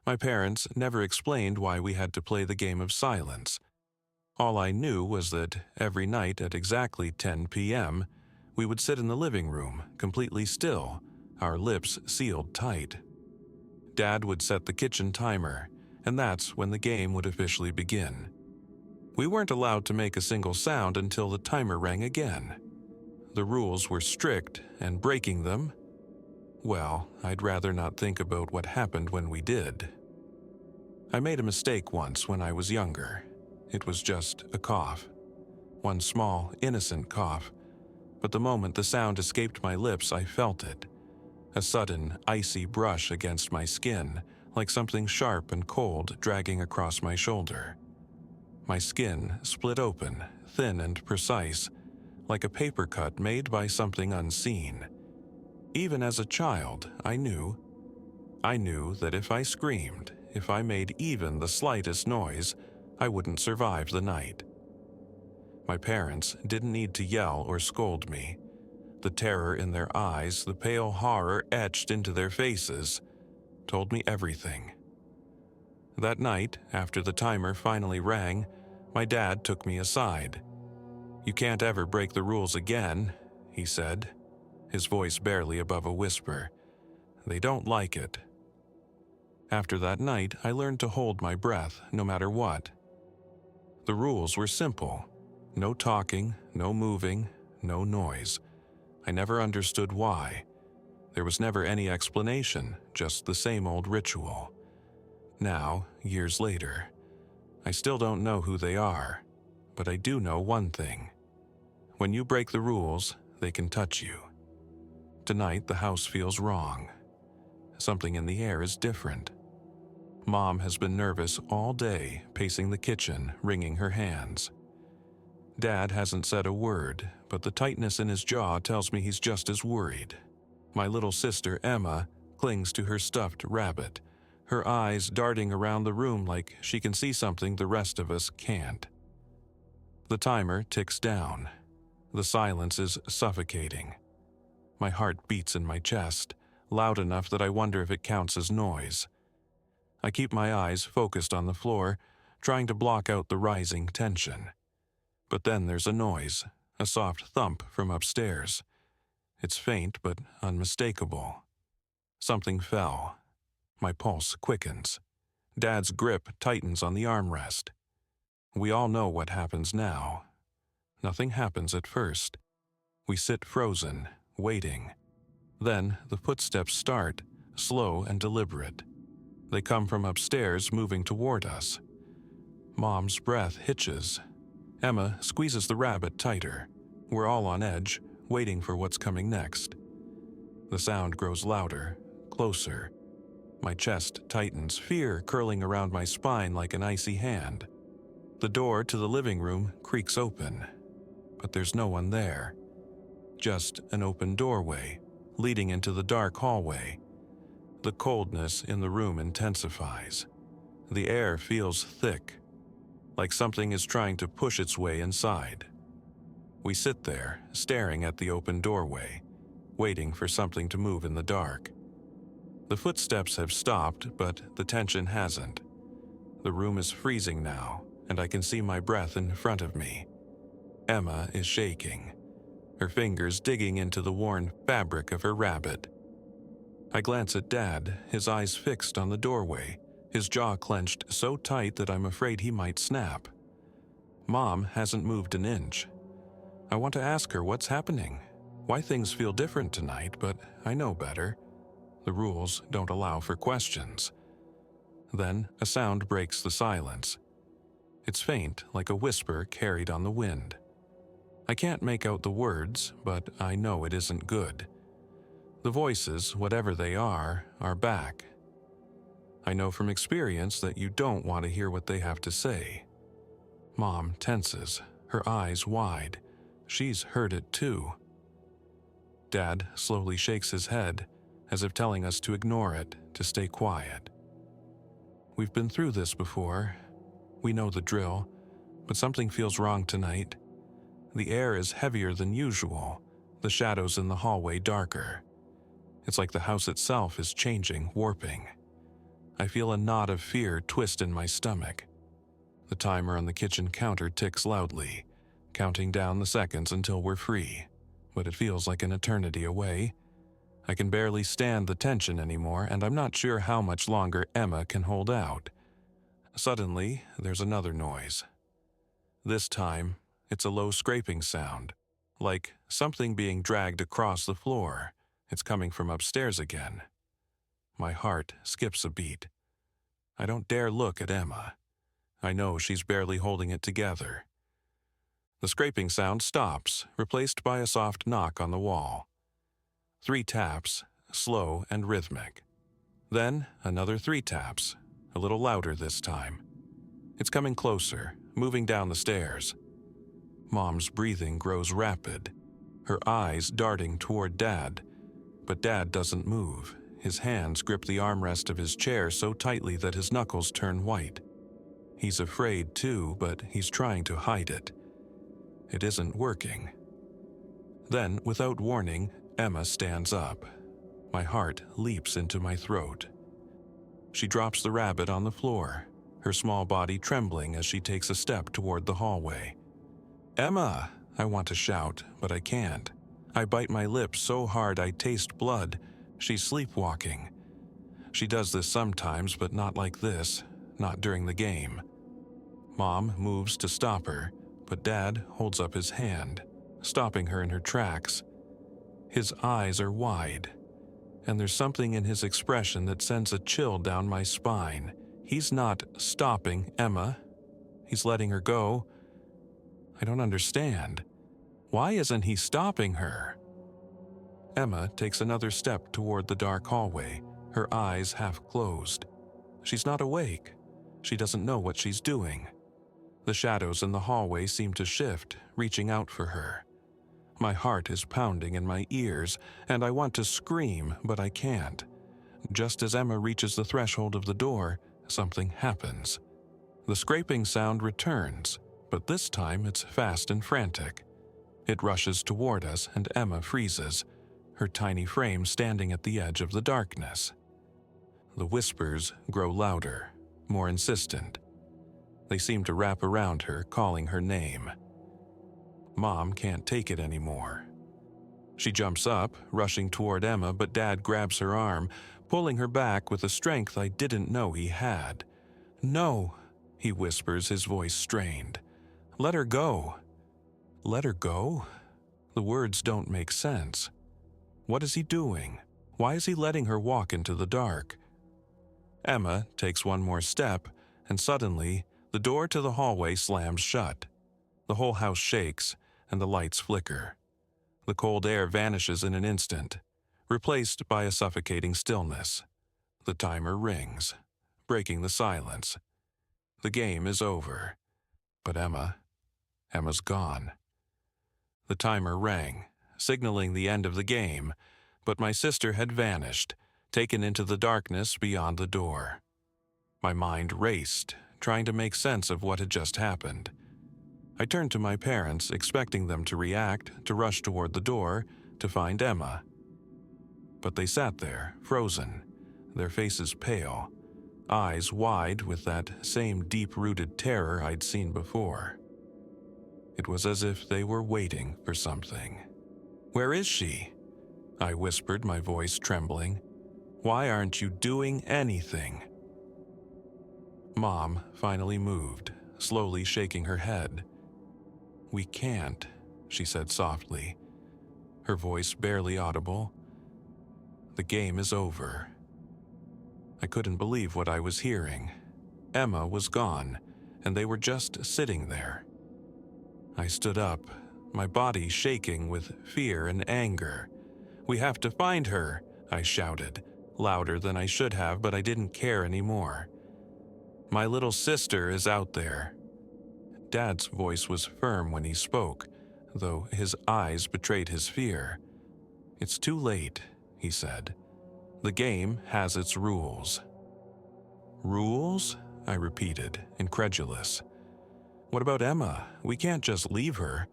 My parents never explained why we had to play the game of silence. All I knew was that every night at exactly 10 p.m., we would sit in the living room, completely still, our lips sealed tight. Dad would set the kitchen timer, and that's when the game would officially begin. We weren't allowed to make a single sound until the timer rang again. The rules were strict, and breaking them, well, I'd rather not think about what happened when we did. I made a mistake once when I was younger. It was just a cough. One small, innocent cough. But the moment the sound escaped my lips, I felt it. A sudden, icy brush against my skin, like something sharp and cold dragging across my shoulder. My skin split open, thin and precise, like a paper cut made by something unseen. Even as a child, I knew that if I screamed, if I made even the slightest noise, I wouldn't survive the night. My parents didn't need to yell or scold me. The terror in their eyes, the pale horror etched into their faces, told me everything. That night, after the timer finally rang, my dad took me aside. "You can't ever break the rules again," he said, his voice barely above a whisper. "They don't like it." After that night, I learned to hold my breath no matter what. The rules were simple. No talking, no moving, no noise. I never understood why. There was never any explanation, just the same old ritual. Now, years later, I still don't know who they are, but I do know one thing. When you break the rules, they can touch you. Tonight, the house feels wrong. Something in the air is different. Mom has been nervous all day, pacing the kitchen, wringing her hands. Dad hasn't said a word, but the tightness in his jaw tells me he's just as worried. My little sister, Emma, clings to her stuffed rabbit, her eyes darting around the room like she can see something the rest of us can't. The timer ticks down. The silence is suffocating. My heart beats in my chest, loud enough that I wonder if it counts as noise. I keep my eyes focused on the floor, trying to block out the rising tension. But then there's a noise, a soft thump from upstairs. It's faint but unmistakable. Something fell. My pulse quickens. Dad's grip tightens on the armrest. We all know what happens now. Nothing happens at first. We sit frozen, waiting. Then the footsteps start, slow and deliberate. They come from upstairs, moving toward us. Mom's breath hitches. Emma squeezes the rabbit tighter. We're all on edge, waiting for what's coming next. The sound grows louder, closer. My chest tightens, fear curling around my spine like an icy hand. The door to the living room creaks open, but there's no one there. Just an open doorway, leading into the dark hallway. The coldness in the room intensifies. The air feels thick, like something is trying to push its way inside. We sit there, staring at the open doorway, waiting for something to move in the dark. The footsteps have stopped, but the tension hasn't. The room is freezing now, and I can see my breath in front of me. Emma is shaking, her fingers digging into the worn fabric of her rabbit. I glance at Dad, his eyes fixed on the doorway, his jaw clenched so tight that I'm afraid he might snap. Mom hasn't moved an inch. I want to ask her what's happening, why things feel different tonight, but I know better. The rules don't allow for questions. Then a sound breaks the silence. It's faint, like a whisper carried on the wind. I can't make out the words, but I know it isn't good. The voices, whatever they are back. I know from experience that you don't want to hear what they have to say. Mom tenses, her eyes wide. She's heard it too. Dad slowly shakes his head, as if telling us to ignore it, to stay quiet. We've been through this before. We know the drill, but something feels wrong tonight. The air is heavier than usual, the shadows in the hallway darker. It's like the house itself is changing, warping. I feel a knot of fear twist in my stomach. The timer on the kitchen counter ticks loudly, counting down the seconds until we're free, but it feels like an eternity away. I can barely stand the tension anymore, and I'm not sure how much longer Emma can hold out. Suddenly, there's another noise. This time, it's a low scraping sound, like something being dragged across the floor. It's coming from upstairs again. My heart skips a beat. I don't dare look at Emma. I know she's barely holding it together. The scraping sound stops, replaced by a soft knock on the wall. 3 taps, slow and rhythmic. Then another 3 taps, a little louder this time. It's coming closer, moving down the stairs. Mom's breathing grows rapid, her eyes darting toward Dad. But Dad doesn't move. His hands grip the armrest of his chair so tightly that his knuckles turn white. He's afraid too, but he's trying to hide it. It isn't working. Then, without warning, Emma stands up. My heart leaps into my throat. She drops the rabbit on the floor, her small body trembling as she takes a step toward the hallway. "Emma!" I want to shout, but I can't. I bite my lips so hard I taste blood. She's sleepwalking. She does this sometimes, but not like this, not during the game. Mom moves to stop her, but Dad holds up his hand, stopping her in her tracks. His eyes are wide, and there's something in his expression that sends a chill down my spine. He's not stopping Emma. He's letting her go. I don't understand. Why isn't he stopping her? Emma takes another step toward the dark hallway, her eyes half closed. She's not awake. She doesn't know what she's doing. The shadows in the hallway seem to shift, reaching out for her. My heart is pounding in my ears, and I want to scream, but I can't. Just as Emma reaches the threshold of the door, something happens. The scraping sound returns, but this time it's fast and frantic. It rushes toward us, and Emma freezes, her tiny frame standing at the edge of the darkness. The whispers grow louder, more insistent. They seem to wrap around her, calling her name. Mom can't take it anymore. She jumps up, rushing toward Emma, but Dad grabs her arm, pulling her back with a strength I didn't know he had. "No," he whispers, his voice strained. "Let her go." Let her go? The words don't make sense. What is he doing? Why is he letting her walk into the dark? Emma takes one more step, and suddenly, the door to the hallway slams shut. The whole house shakes, and the lights flicker. The cold air vanishes in an instant, replaced by a suffocating stillness. The timer rings, breaking the silence. The game is over. But Emma's gone. The timer rang, signaling the end of the game, but my sister had vanished, taken into the darkness beyond the door. My mind raced, trying to make sense of what had just happened. I turned to my parents, expecting them to react, to rush toward the door, to find Emma. But they sat there, frozen, their faces pale, eyes wide with that same deep-rooted terror I'd seen before. It was as if they were waiting for something. "Where is she?" I whispered, my voice trembling. "Why aren't you doing anything?" Mom finally moved, slowly shaking her head. "We can't," she said softly, her voice barely audible. "The game is over." I couldn't believe what I was hearing. Emma was gone, and they were just sitting there. I stood up, my body shaking with fear and anger. "We have to find her," I shouted, louder than I should have, but I didn't care anymore. "My little sister is out there." Dad's voice was firm when he spoke, though his eyes betrayed his fear. "It's too late," he said. "The game has its rules." "Rules?" I repeated, incredulous. "What about Emma? We can't just leave her."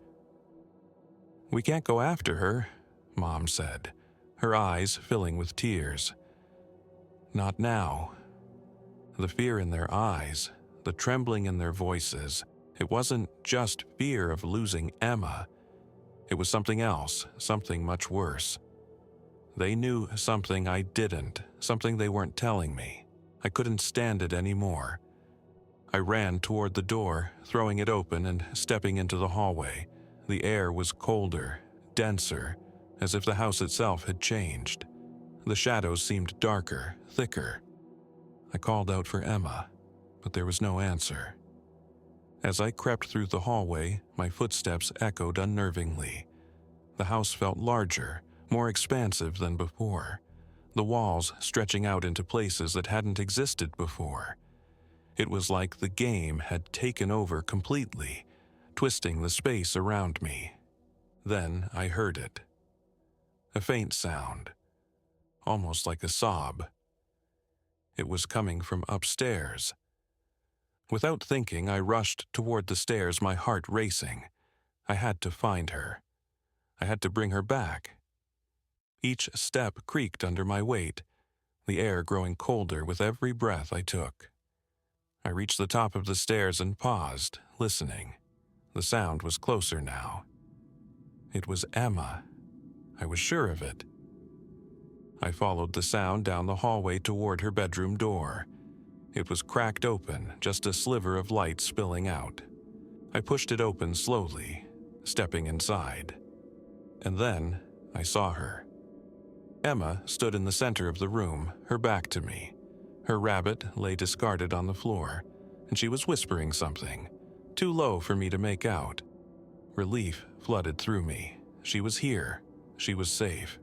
"We can't go after her," Mom said, her eyes filling with tears. "Not now." The fear in their eyes, the trembling in their voices, it wasn't just fear of losing Emma. It was something else, something much worse. They knew something I didn't, something they weren't telling me. I couldn't stand it anymore. I ran toward the door, throwing it open and stepping into the hallway. The air was colder, denser, as if the house itself had changed. The shadows seemed darker, thicker. I called out for Emma, but there was no answer. As I crept through the hallway, my footsteps echoed unnervingly. The house felt larger, more expansive than before, the walls stretching out into places that hadn't existed before. It was like the game had taken over completely, twisting the space around me. Then I heard it. A faint sound, almost like a sob. It was coming from upstairs. Without thinking, I rushed toward the stairs, my heart racing. I had to find her. I had to bring her back. Each step creaked under my weight, the air growing colder with every breath I took. I reached the top of the stairs and paused, listening. The sound was closer now. It was Emma. I was sure of it. I followed the sound down the hallway toward her bedroom door. It was cracked open, just a sliver of light spilling out. I pushed it open slowly, stepping inside. And then I saw her. Emma stood in the center of the room, her back to me. Her rabbit lay discarded on the floor, and she was whispering something, too low for me to make out. Relief flooded through me. She was here. She was safe.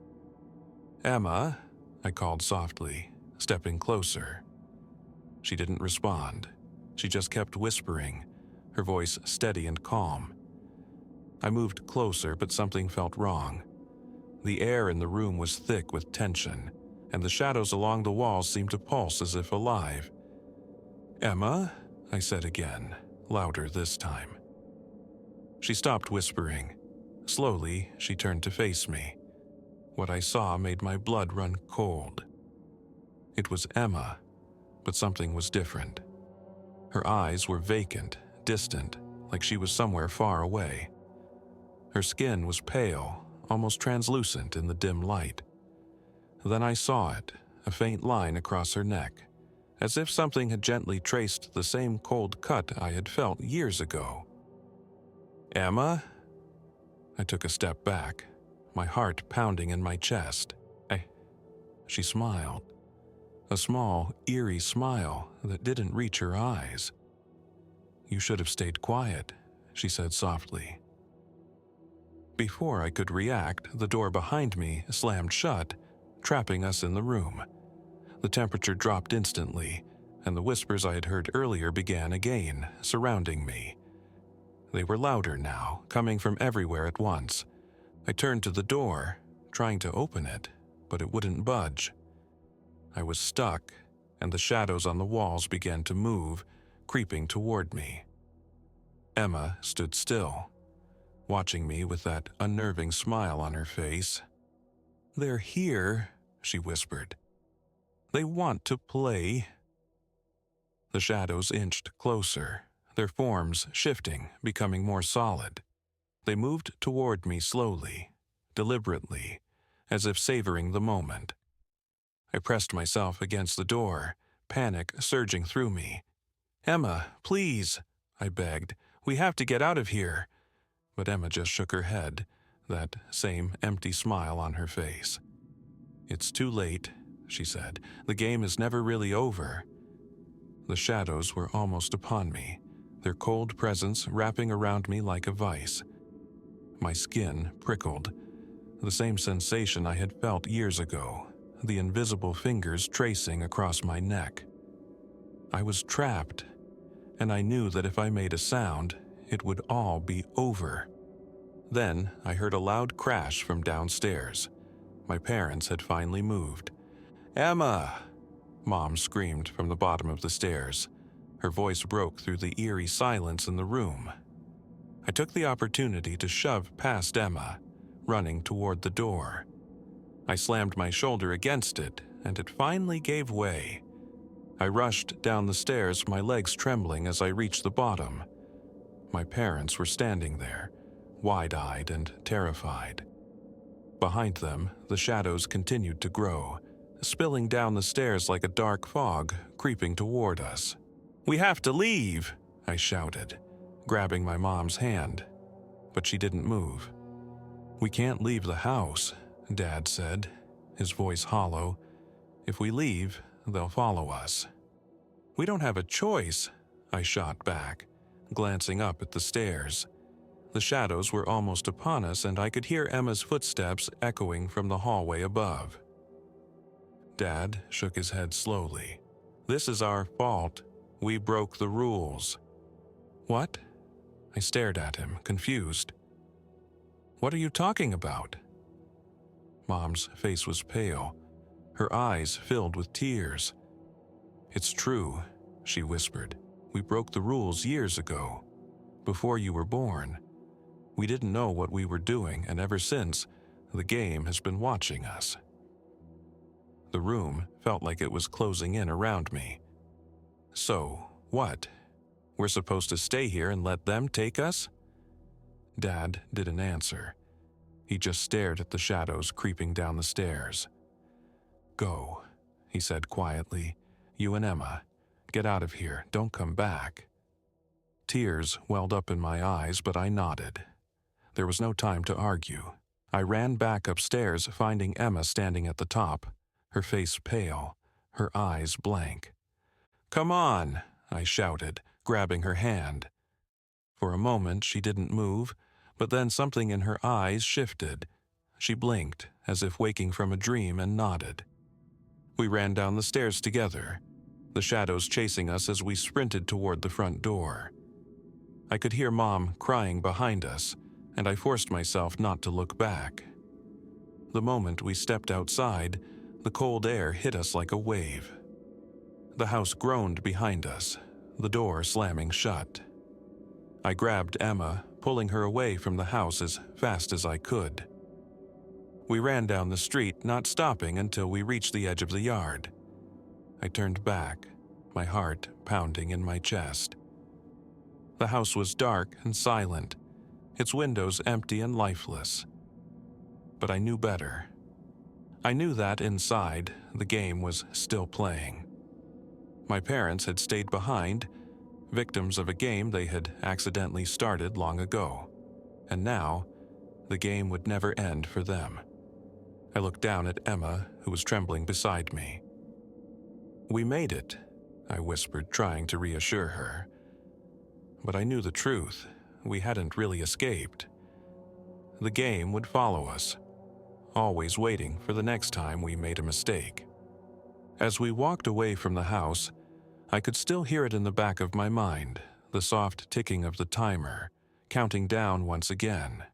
"Emma," I called softly, stepping closer. She didn't respond. She just kept whispering, her voice steady and calm. I moved closer, but something felt wrong. The air in the room was thick with tension, and the shadows along the walls seemed to pulse as if alive. "Emma," I said again, louder this time. She stopped whispering. Slowly, she turned to face me. What I saw made my blood run cold. It was Emma, but something was different. Her eyes were vacant, distant, like she was somewhere far away. Her skin was pale, almost translucent in the dim light. Then I saw it, a faint line across her neck, as if something had gently traced the same cold cut I had felt years ago. "Emma?" I took a step back, my heart pounding in my chest. She smiled. A small, eerie smile that didn't reach her eyes. "You should have stayed quiet," she said softly. Before I could react, the door behind me slammed shut, trapping us in the room. The temperature dropped instantly, and the whispers I had heard earlier began again, surrounding me. They were louder now, coming from everywhere at once. I turned to the door, trying to open it, but it wouldn't budge. I was stuck, and the shadows on the walls began to move, creeping toward me. Emma stood still, watching me with that unnerving smile on her face. "They're here," she whispered. "They want to play." The shadows inched closer, their forms shifting, becoming more solid. They moved toward me slowly, deliberately, as if savoring the moment. I pressed myself against the door, panic surging through me. "Emma, please," I begged. "We have to get out of here." But Emma just shook her head, that same empty smile on her face. "It's too late," she said. "The game is never really over." The shadows were almost upon me, their cold presence wrapping around me like a vice. My skin prickled, the same sensation I had felt years ago, the invisible fingers tracing across my neck. I was trapped, and I knew that if I made a sound, it would all be over. Then I heard a loud crash from downstairs. My parents had finally moved. "Emma!" Mom screamed from the bottom of the stairs. Her voice broke through the eerie silence in the room. I took the opportunity to shove past Emma, running toward the door. I slammed my shoulder against it, and it finally gave way. I rushed down the stairs, my legs trembling as I reached the bottom. My parents were standing there, wide-eyed and terrified. Behind them, the shadows continued to grow, spilling down the stairs like a dark fog, creeping toward us. "We have to leave!" I shouted, grabbing my mom's hand, but she didn't move. "We can't leave the house," Dad said, his voice hollow. "If we leave, they'll follow us." "We don't have a choice," I shot back, glancing up at the stairs. The shadows were almost upon us, and I could hear Emma's footsteps echoing from the hallway above. Dad shook his head slowly. "This is our fault. We broke the rules." "What?" I stared at him, confused. "What are you talking about?" Mom's face was pale, her eyes filled with tears. "It's true," she whispered. "We broke the rules years ago, before you were born. We didn't know what we were doing, and ever since, the game has been watching us." The room felt like it was closing in around me. "So, what? We're supposed to stay here and let them take us?" Dad didn't answer. He just stared at the shadows creeping down the stairs. "Go," he said quietly. "You and Emma. Get out of here. Don't come back." Tears welled up in my eyes, but I nodded. There was no time to argue. I ran back upstairs, finding Emma standing at the top, her face pale, her eyes blank. "Come on," I shouted, grabbing her hand. For a moment she didn't move, but then something in her eyes shifted. She blinked, as if waking from a dream, and nodded. We ran down the stairs together, the shadows chasing us as we sprinted toward the front door. I could hear Mom crying behind us, and I forced myself not to look back. The moment we stepped outside, the cold air hit us like a wave. The house groaned behind us, the door slamming shut. I grabbed Emma, pulling her away from the house as fast as I could. We ran down the street, not stopping until we reached the edge of the yard. I turned back, my heart pounding in my chest. The house was dark and silent, its windows empty and lifeless. But I knew better. I knew that inside, the game was still playing. My parents had stayed behind, victims of a game they had accidentally started long ago. And now, the game would never end for them. I looked down at Emma, who was trembling beside me. "We made it," I whispered, trying to reassure her. But I knew the truth. We hadn't really escaped. The game would follow us, always waiting for the next time we made a mistake. As we walked away from the house, I could still hear it in the back of my mind, the soft ticking of the timer, counting down once again.